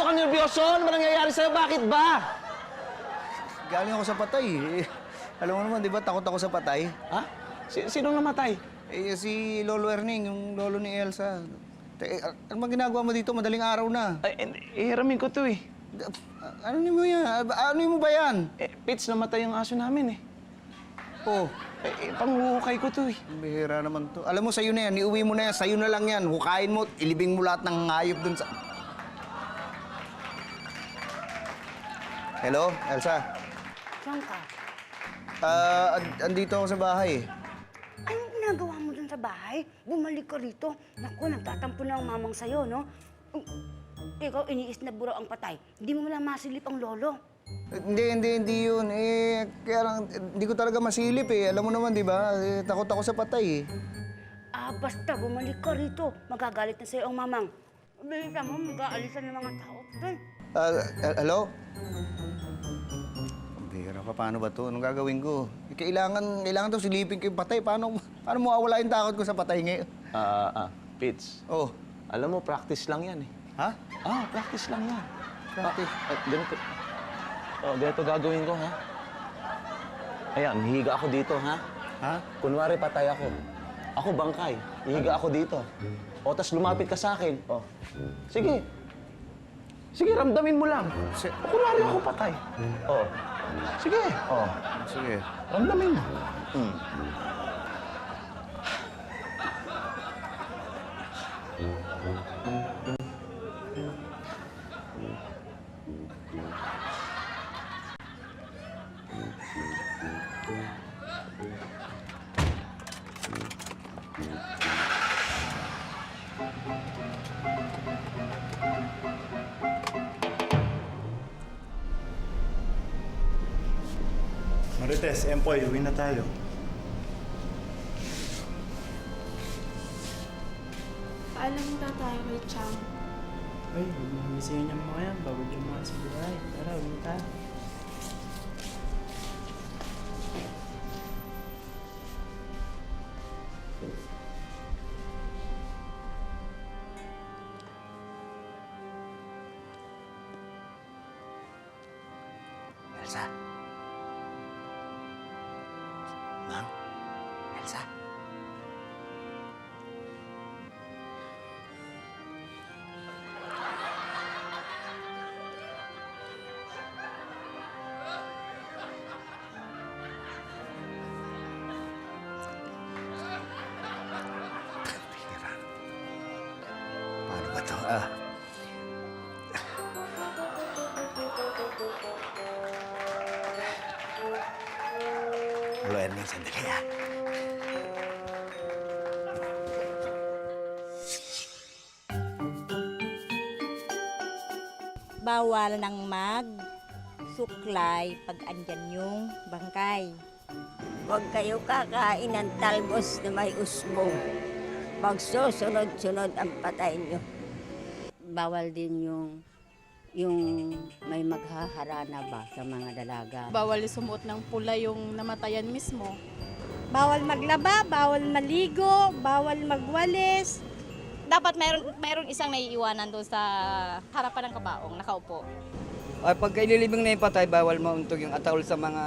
ka nervyoso? Ano ba nangyayari sa'yo? Bakit ba? Galing ako sa patay eh. Alam mo naman, di ba, takot ako sa patay? Ha? Sinong namatay? Eh, si Lolo Erning, yung lolo ni Elsa. Ano bang ginagawa mo dito? Madaling araw na. Ay, ihiramin ko to eh. Ano mo yan? Ano mo ba yan? Pits, namatay yung aso namin eh. Oh, Panghuhukay ko to eh. bihira naman to. Alam mo, sa'yo na yan. Iuwi mo na yan. Sa'yo na lang yan. Hukain mo, ilibing mo lahat ng hayop dun sa... Hello, Elsa? Saan ka? Andito ako sa bahay. Anong ginagawa mo dun sa bahay? Bumalik ka rito. Naku, nagtatampo na ang mamang sa'yo, no? Ikaw, iniis na buraw ang patay. Hindi mo lang masilip ang lolo. Hindi yun. Kaya lang, hindi ko talaga masilip eh. Alam mo naman, di ba? Takot ako sa patay eh. Basta bumalik ka rito. Magagalit na sa'yo ang mamang. Bilisan mo, mag-aalisan ng mga tao dun. Hello? Bihira pa, paano ba to? Anong gagawin ko? Kailangan to silipin ko yung patay. Paano mawawala yung takot ko sa patay ngayon? Pits. Oh, Alam mo, practice lang yan eh. ha? Practice lang yan. Practice. Ganito. Ganito gagawin ko, ha? Ayan, hihiga ako dito, ha? Ha? Kunwari patay ako. Ako bangkay. Hihiga ako dito. O, tas lumapit ka sa akin. O. Sige. Sige, ramdamin mo lang. O, kunwari ako patay. O. Sige. O. Sige. Ramdamin mo. Marites, Empoy, uwi na tayo. Paalam na tayo kay Chang. Ay, huwag mo hamisayin yung mga yan bago dumaan sa buhay. Tara, huwag mo tayo. Elsa? Ma'am? Elsa? Bihira. Paano ba to? Lolo Erning, sandali ah. Bawal nang mag-suklay pag andyan yung bangkay. Huwag kayo kakain ng talbos na may usbong. Magsusunod-sunod ang patay nyo. Bawal din yung may maghaharana ba sa mga dalaga. Bawal sumuot ng pula yung namatayan mismo. Bawal maglaba, bawal maligo, bawal magwalis. Dapat mayroon isang naiiwanan doon sa harapan ng kabaong, nakaupo. Ay, pagka ililibing na yung patay, bawal mauntog yung ataol sa mga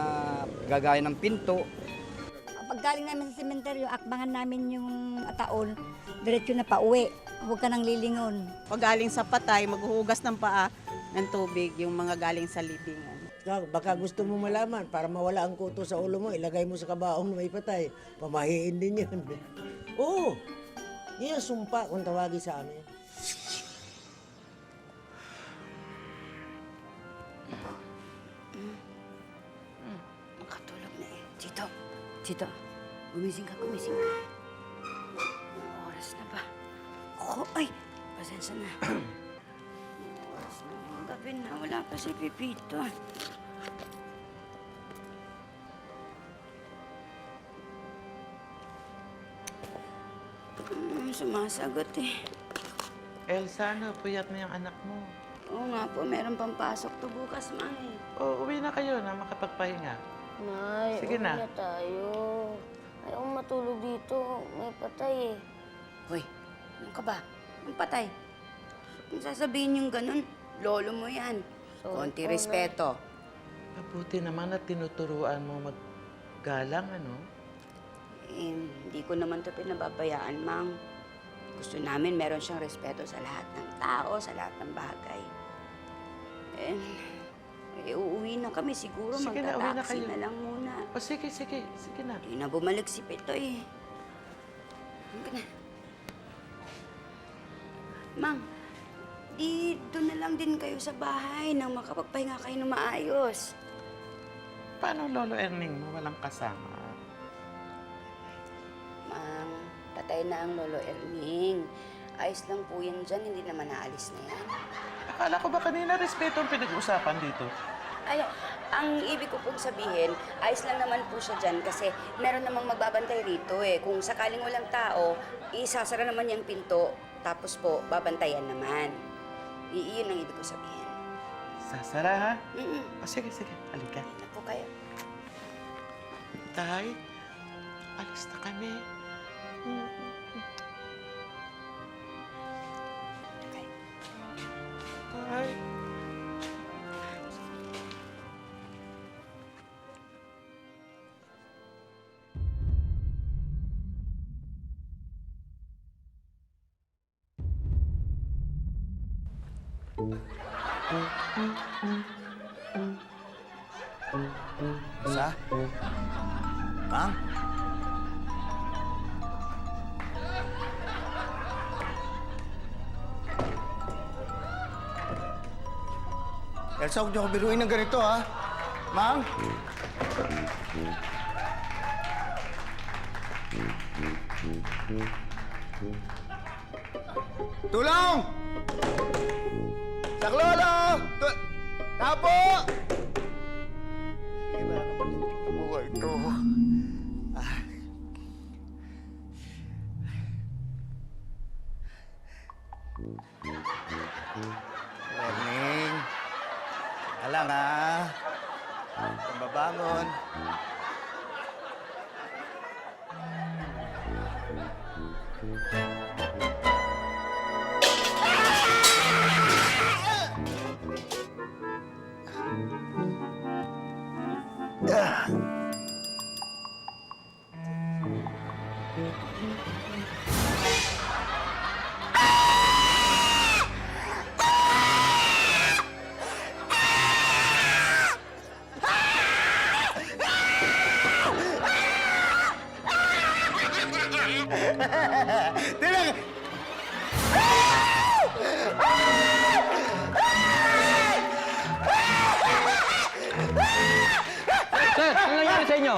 gagaya ng pinto. Pag galing namin sa sementeryo, akbangan namin yung ataol, diretso na pauwi. Huwag ka nang lilingon. Pag galing sa patay, maghuhugas ng paa ng tubig yung mga galing sa libingan. Baka gusto mo malaman, para mawala ang kuto sa ulo mo, ilagay mo sa kabaong na may patay. Pamahiin din yan. Oo, yan sumpa kung tawagin sa amin. Makatulog na eh. Chito, gumising ka. Oras na ba? Ay, pasensya na. Oras na ng gabi na, wala pa si Pipito. Sumasagot eh. Elsa, ano, puyat na yung anak mo. Oo nga po, meron pang pasok to bukas, ma eh. O, uwi na kayo na makapagpahinga. Nay, Sige na. uwi na tayo. Ayaw matulog dito. May patay eh. Hoy, ano ka ba? Ang patay. Kung sasabihin yung ganun, Lolo mo yan. Konti Oo, respeto. Mabuti naman at tinuturuan mo maggalang, ano? Hindi ko naman ito pinababayaan, Mang. Gusto namin meron siyang respeto sa lahat ng tao, sa lahat ng bagay. Uuwi na kami siguro. Sige na, uwi na Magta-taxi kayo. na lang muna. O sige, sige. Sige na. Hindi na bumalik si Pitoy. Hindi na. Mang, di doon na lang din kayo sa bahay nang makapagpahinga kayo ng maayos. Paano Lolo Erning mo walang kasama? Mang, patay na ang Lolo Erning. Ayos lang po yan dyan, hindi naman naalis na yan. Akala ko ba kanina respeto ang pinag-usapan dito? Ay, ang ibig ko pong sabihin, ayos lang naman po siya dyan kasi meron namang magbabantay rito eh. Kung sakaling walang tao, isasara naman yung pinto, tapos po, babantayan naman. Iyon ang ibig ko sabihin. Sasara, ha? Mm-mm. O sige, sige. Halika. Hindi na po kayo. Tay, alis na kami. Tay. Sa? Mang? Elsa, huwag niyo ako biruin ng ganito, ha? Mang? Tulong! Saklolo! Tapo! Iba naman yung buhay ito. Erning. Alang, ha? Pambabangon. Tilang! Sir, ano nangyari sa inyo?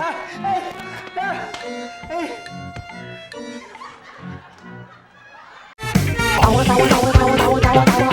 Tawa, tawa, tawa, tawa, tawa, tawa, tawa.